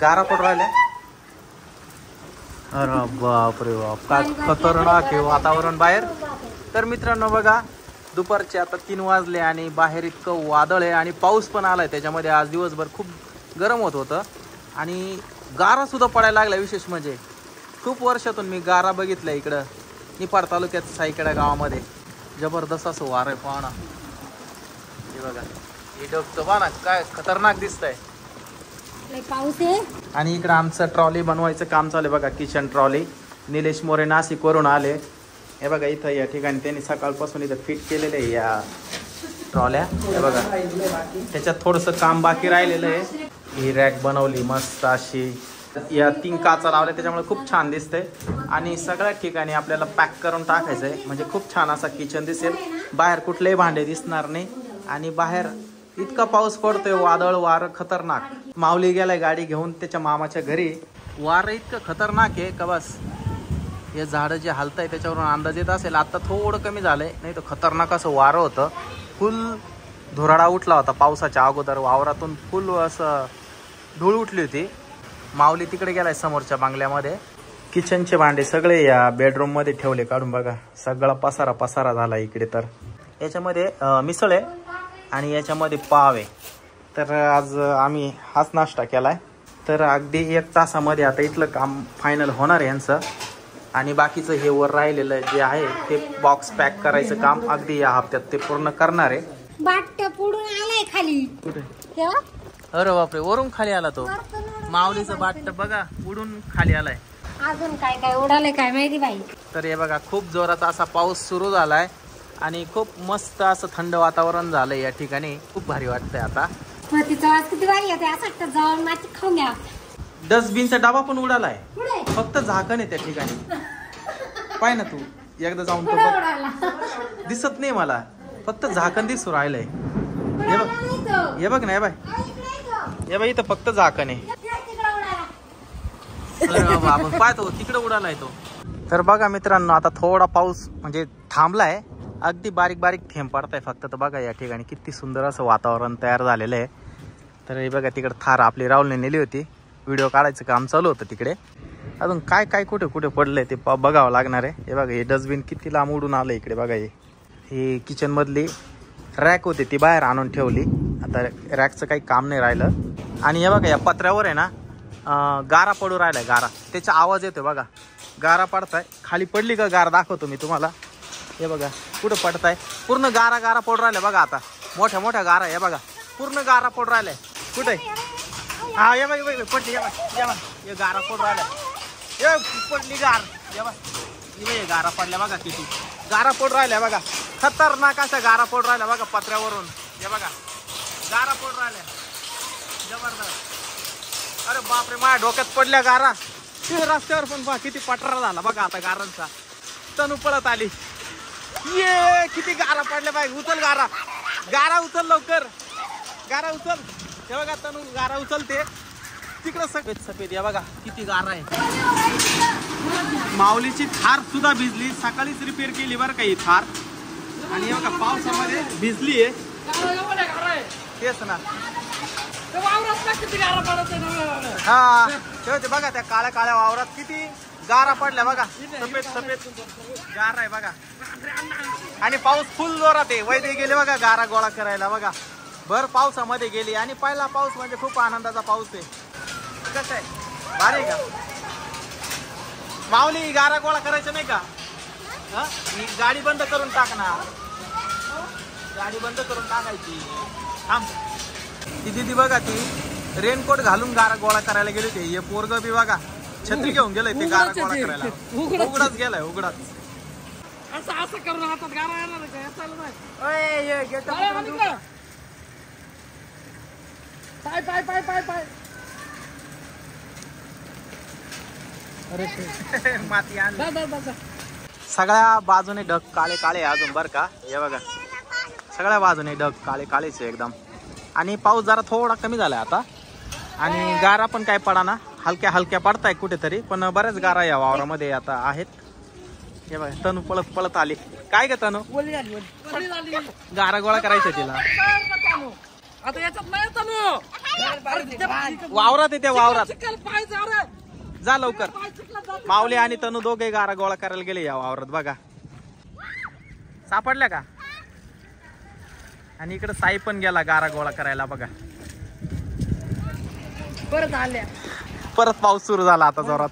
गारा पडू राहिल्या. अरे बाप रे बाप, काय खतरनाक आहे वातावरण बाहेर. तर मित्रांनो बघा, दुपारचे आता 3 वाजले आणि बाहेर इतकं वादळ आहे आणि पाऊस पण आलाय. त्याच्यामध्ये आज दिवसभर खूप गरम होत होतं आणि गारा सुद्धा पडायला लागला. विशेष म्हणजे खूप वर्षातून मी गारा बघितला इकडं निफाड तालुक्यात साईकडा गावामध्ये. जबरदस्त असं वार आहे. पाहा ना, हे बघा, हे डबतं पहा ना, काय खतरनाक दिसतंय. पाऊस आहे. आणि इकडं आमचं ट्रॉली बनवायचं काम चालू आहे बघा, किचन ट्रॉली. निलेश मोरे नाशिकवरून आले. हे बघा, इथं या ठिकाणी त्यांनी सकाळपासून इथं फिट केलेलं आहे या ट्रॉल्या. हे बघा, त्याच्यात थोडंसं काम बाकी राहिलेलं आहे. ही रॅक बनवली मस्त अशी, या 3 काचा लावल्या, त्याच्यामुळे खूप छान दिसतंय. आणि सगळ्या ठिकाणी आपल्याला पॅक करून टाकायचं आहे, म्हणजे खूप छान असा किचन दिसेल. बाहेर कुठलेही भांडे दिसणार नाही. आणि बाहेर इतका पाऊस पडतोय, वादळ वारं खतरनाक. माऊली गेलाय गाडी घेऊन त्याच्या मामाच्या घरी. वारं इतकं खतरनाक आहे का बस. हे झाडं जे हालताय त्याच्यावरून अंदाज येत असेल. आता थोडं कमी झालंय, नाही तर खतरनाक असं वारं होतं. फुल धुराळा उठला होता पावसाच्या अगोदर. वावरातून फुल असं धूळ उठली होती. माऊली तिकडे गेलाय समोरच्या बांगल्यामध्ये. किचनचे भांडे सगळे या बेडरूम मध्ये ठेवले काढून बघा. सगळा पसारा झाला इकडे. तर याच्यामध्ये मिसळ आहे आणि याच्यामध्ये पाव आहे. तर आज आम्ही हाच नाश्ता केलाय. तर अगदी 1 तासामध्ये आता इथलं काम फायनल होणार आहे यांचं. आणि बाकीचं हे वर राहिलेलं जे आहे ते बॉक्स पॅक करायचं काम अगदी या हप्त्यात ते पूर्ण करणार आहे. बाट पुढून आलाय खाली. कुठे? तेव्हा अरे बापरे, वरून खाली आला तो. माऊलीचं बाट बघा, उडून खाली आलाय. अजून काय काय उडालंय काय माहिती बाई. तर हे बघा, खूप जोराचा असा पाऊस सुरू झालाय आणि खूप मस्त असं थंड वातावरण झालंय या ठिकाणी. खूप भारी वाटतंय आता. मातीचा वास किती भारी येते. असं वाटतं जाऊन माती खाऊन घ्या. डस्टबिनचा डबा पण उडालाय. फक्त झाकण आहे त्या ठिकाणी. पाय ना तू, एकदा जाऊन तो बघ. दिसत नाही मला, फक्त झाकण दिसू राहिलंय. हे बघ ना, हे बाय, इथं फक्त झाकण आहे. आपण पाहतो तिकडे उडालाय तो. तर बघा मित्रांनो, आता थोडा पाऊस म्हणजे थांबलाय. अगदी बारीक बारीक थेंब पडताय फक्त. तर बघा या ठिकाणी किती सुंदर असं वातावरण तयार झालेलं आहे. तर हे बघा, तिकडे थार आपली राहुलने नेली होती. व्हिडिओ काढायचं काम चालू होतं तिकडे. अजून काय काय कुठे कुठे पडलंय ते बघावं लागणार आहे. हे बघा, हे डस्टबिन किती लांब उडून आलं इकडे बघा. ही किचन मधली रॅक होती ती बाहेर आणून ठेवली. आता रॅकचं काही काम नाही राहिलं. आणि हे बघा, या पत्र्यावर आहे ना गारा पडू राहिलाय. गारा, त्याचा आवाज येतोय बघा. गारा पडताय. खाली पडली का गारा दाखवतो मी तुम्हाला. हे बघा कुठं पडताय. पूर्ण गारा पडू राहिल्या बघा. आता मोठ्या मोठ्या गारा, हे बघा पूर्ण गारा पडू राहिलाय. कुठे? हा, हे बघ पडली. हे गारा पडू राहिल्या. हे पडली गार. हे गारा पडल्या बघा. किती गारा पडू राहिल्या बघा. खतरनाक अशा गारा पडू राहिल्या बघा पत्र्यावरून. हे बघा, गारा पडू राहिल्या जबरदस्त. अरे बापरे, माझ्या डोक्यात पडल्या गारा. रस्त्यावर पण बघा किती पटरा झाला बघा आता गारांचा. तनू पळत आली. ये किती गारा पडल्या बाई. उचल गारा उचल लवकर. गारा उचल. हे बघा, तनू गारा उचलते. तिकडं सफेद या बघा किती गारा आहे. माऊलीची थार सुद्धा भिजली. सकाळीच रिपेअर केली बरं का ही थार. आणि हे बघा, पावसामध्ये भिजली आहे. तेच ना. हा, ते बघा त्या काळ्या वावरात किती गारा पडल्या बघा. सफेद गारा आहे बघा. आणि पाऊस फुल जोरात आहे. वैद्य गेले बघा गारा गोळा करायला बघा. भर पावसामध्ये गेली. आणि पहिला पाऊस म्हणजे खूप आनंदाचा पाऊस आहे. कसं आहे, भारी का माऊली? गारा गोळा करायचं नाही का? गाडी बंद करून टाक ना. गाडी बंद करून टाकायची. थांब. ती दिदी बघा, ती रेनकोट घालून गारा गोळा करायला गेली होती. हे पोरग बी बघा छत्री घेऊन गेलंय ते गारा गोळा करायला. उघडाच गेलाय, उघडाच. असं करून हातात गारा येणार काय? पाय माती आणली. सगळ्या बाजूने ढग काळे अजून बर का. हे बघा, सगळ्या बाजूने ढग काळेच आहे एकदम. आणि पाऊस जरा थोडा कमी झालाय आता. आणि गारा पण काय पडाना, हलक्या पडताय कुठेतरी. पण बऱ्याच गारा या वावरामध्ये आता आहेत. हे बघा, तनू पळत आली. काय ग तनू? गारा गोळा करायचं तिला. आता याच्यात नाही तनू. वावरात आहे त्या वावरात. चिखल पाय जा रे. जा लवकर. पाय चिखलात जा. माऊली आणि तनू दोघे गारा गोळा करायला गेले या वावरात बघा. सापडल्या का? आणि इकडे साई पण गेला गारा गोळा करायला बघा. परत आल्या. परत पाऊस सुरू झाला आता जोरात.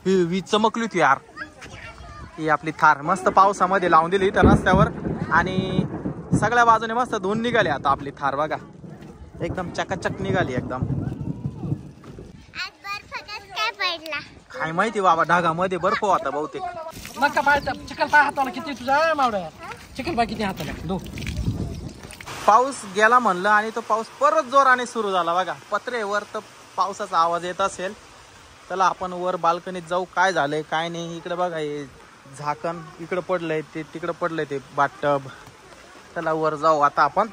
ही वीज चमकली होती यार. ही आपली थार मस्त पावसामध्ये लावून दिली इथं रस्त्यावर आणि सगळ्या बाजूने मस्त धुवून निघाली आता आपली थार बघा. एकदम चकाचक निघाली एकदम. काय माहिती बाबा ढगामध्ये बर्फ होता बहुतेक. नका पाय चिखल पाय हाताला किती तुझ्या मावड्या. चिखल पाय किती हाताला दो. पाऊस गेला म्हणलं आणि तो पाऊस परत जोराने सुरू झाला बघा. पत्रेवर तर पावसाचा आवाज येत असेल. चला आपण वर बाल्कनीत जाऊ. काय झालंय काय नाही. इकडे बघा हे झाकण इकडं पडलंय ते तिकडं पडलंय ते बाथटब. चला वर जाऊ आता आपण.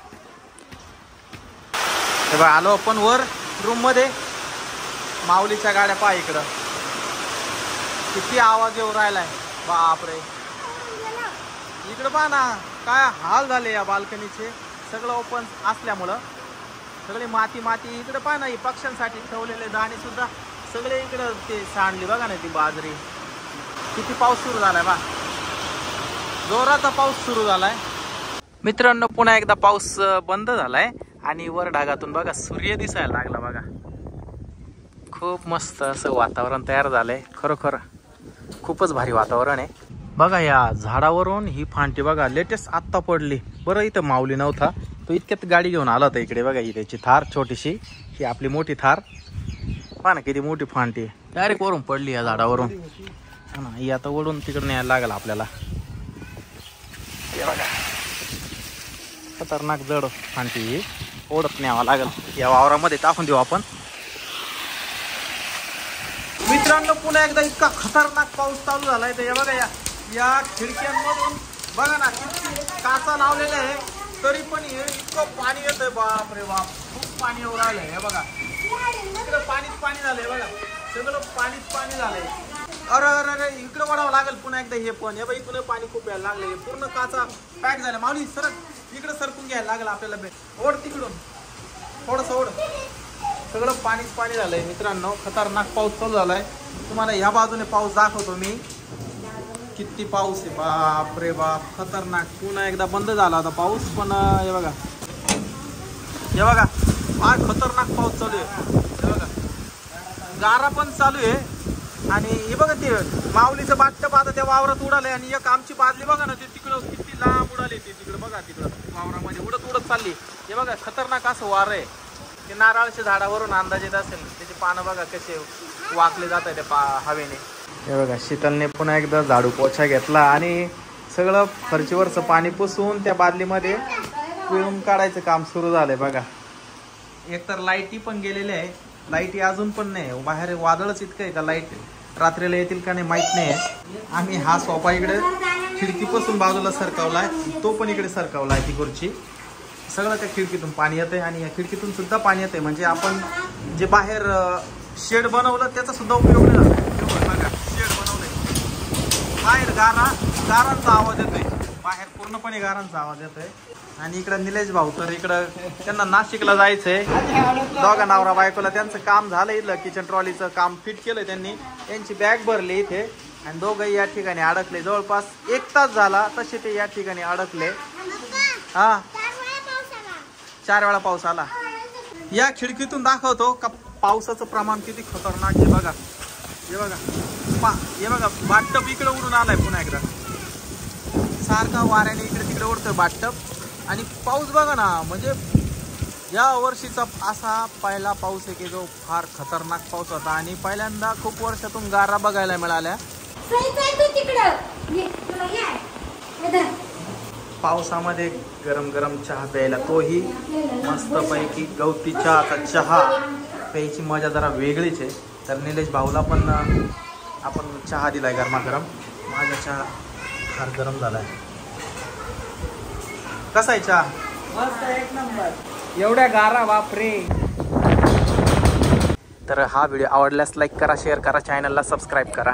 हे बघा आलो आपण वर रूम मध्ये. माऊलीच्या गाड्या पहा इकडं किती आवाज येऊ राहिलाय बापरे. इकडं पहा ना काय हाल झाले या बाल्कनीचे. सगळं ओपन असल्यामुळं सगळे माती माती. इकडे पहा ना पक्ष्यांसाठी ठेवलेले दाणे सुद्धा सगळे इकडं ते सांडली बघा ना ती बाजरी. किती पाऊस सुरू झालाय बा. जोराचा पाऊस सुरू झालाय मित्रांनो. पुन्हा एकदा पाऊस बंद झालाय आणि वर ढगातून बघा सूर्य दिसायला लागला बघा. खूप मस्त असं वातावरण तयार झालंय. खरोखर खूपच भारी वातावरण आहे बघा. या झाडावरून ही फांटी बघा लेटेस्ट आत्ता पडली. बरं इथं माऊली नव्हता तो इतक्यात गाडी घेऊन आला होता इकडे बघा. ही त्याची थार छोटीशी. ही आपली मोठी थार पहा ना किती मोठी फांटी डायरेक्ट वरून पडली या झाडावरून. हा ना ही आता ओढून तिकडे न्यायला लागेल आपल्याला. हे बघा खतरनाक जड फांटी ही ओढत न्यावा लागेल. या वावरामध्ये टाकून देऊ आपण. मित्रांनो पुन्हा एकदा इतका खतरनाक पाऊस चालू झालाय. तर बघा या खिडक्यांमधून बघा ना किती काचा लावलेल्या आहे तरी पण हे इतकं पाणी येतंय बाप रे बाप. खूप पाणी येऊ राहिलंय. हे बघा इकडं पाणीच पाणी झालंय बघा. सगळं पाणीच पाणी झालंय. अरे अरे अरे इकडं वडावं लागेल पुन्हा एकदा हे पण. हे बघा इकडं पाणी खूप यायला लागलंय. पूर्ण काचा पॅक झाला. माऊली सरक इकडं सरकून घ्यायला लागेल आपल्याला. ओढ तिकडून थोडंसं ओढ. सगळं पाणीच पाणी झालंय मित्रांनो. खतरनाक पाऊस चालू झालाय. तुम्हाला ह्या बाजूने पाऊस दाखवतो मी. किती पाऊस आहे बाप रे बाप खतरनाक. पुन्हा एकदा बंद झाला होता पाऊस पण हे बघा फार खतरनाक पाऊस चालू आहे. हे बघा गारा पण चालू आहे आणि हे बघा ते माऊलीचं बाथटब आता त्या वावरात उडालंय आणि एक आमची बादली बघा ना ते तिकडं किती लांब उडाली. ते तिकडं बघा तिकडं वावरामध्ये उडत चालली. हे बघा खतरनाक असं वार आहे. ते नारळाच्या झाडावरून अंदाज येत असेल. त्याचे पानं बघा कसे वाकले जात आहे त्या हवेने. हे बघा शीतलने पुन्हा एकदा झाडू पोछा घेतला आणि सगळं फरशीवरचं पाणी पुसून त्या बादलीमध्ये पिळून काढायचं काम सुरू झालंय बघा. एकतर लाईटी पण गेलेल्या आहे. लाईटी अजून पण नाही. बाहेर वादळच इतकं आहे का लाईट रात्रीला येतील का नाही माहित नाही. आम्ही हा सोफा इकडे खिडकीपासून बाजूला सरकवलाय. तो पण इकडे सरकवलाय ती खुर्ची. सगळं त्या खिडकीतून पाणी येतंय आणि या खिडकीतून सुद्धा पाणी येतंय. म्हणजे आपण जे बाहेर शेड बनवलं त्याचा सुद्धा उपयोग नाही झाला. बघा शेड बनवलंय बाहेर गारांचा आवाज येतोय. बाहेर पूर्णपणे गारांचा आवाज येतोय. आणि इकडं निलेश भाऊ तर इकडं त्यांना नाशिकला जायचंय. दोघा नवरा बायकोला त्यांचं काम झालंय. इथलं किचन ट्रॉलीचं काम फिट केलंय त्यांनी. त्यांची बॅग भरली इथे आणि दोघंही या ठिकाणी अडकले. जवळपास 1 तास झाला तसे ते या ठिकाणी अडकले. हा 4 वेळा पाऊस आला. या खिडकीतून दाखवतो का पावसाचं प्रमाण किती खतरनाक आहे बघा. हे बघा बाथटब इकडे उडून आलाय पुन्हा एकदा. सारखा वाऱ्याने इकडे तिकडे उडतोय बाथटब. आणि पाऊस बघा ना म्हणजे या वर्षीचा असा पहिला पाऊस आहे की जो फार खतरनाक पाऊस होता. आणि पहिल्यांदा खूप वर्षातून गारा बघायला मिळाल्या. पावसामध्ये गरम गरम चहा प्यायला तोही मस्तपैकी गवती चहा प्यायची मजा जरा वेगळीच आहे. तर निलेश भाऊला पण आपण चहा दिलाय गरमागरम. माझा चहा फार गरम झालाय. कसा आहे चहा? मस्त एक नंबर. एवढ्या गारा बापरे. तर हा व्हिडिओ आवडल्यास लाईक करा, शेअर करा, चॅनलला सबस्क्राईब करा.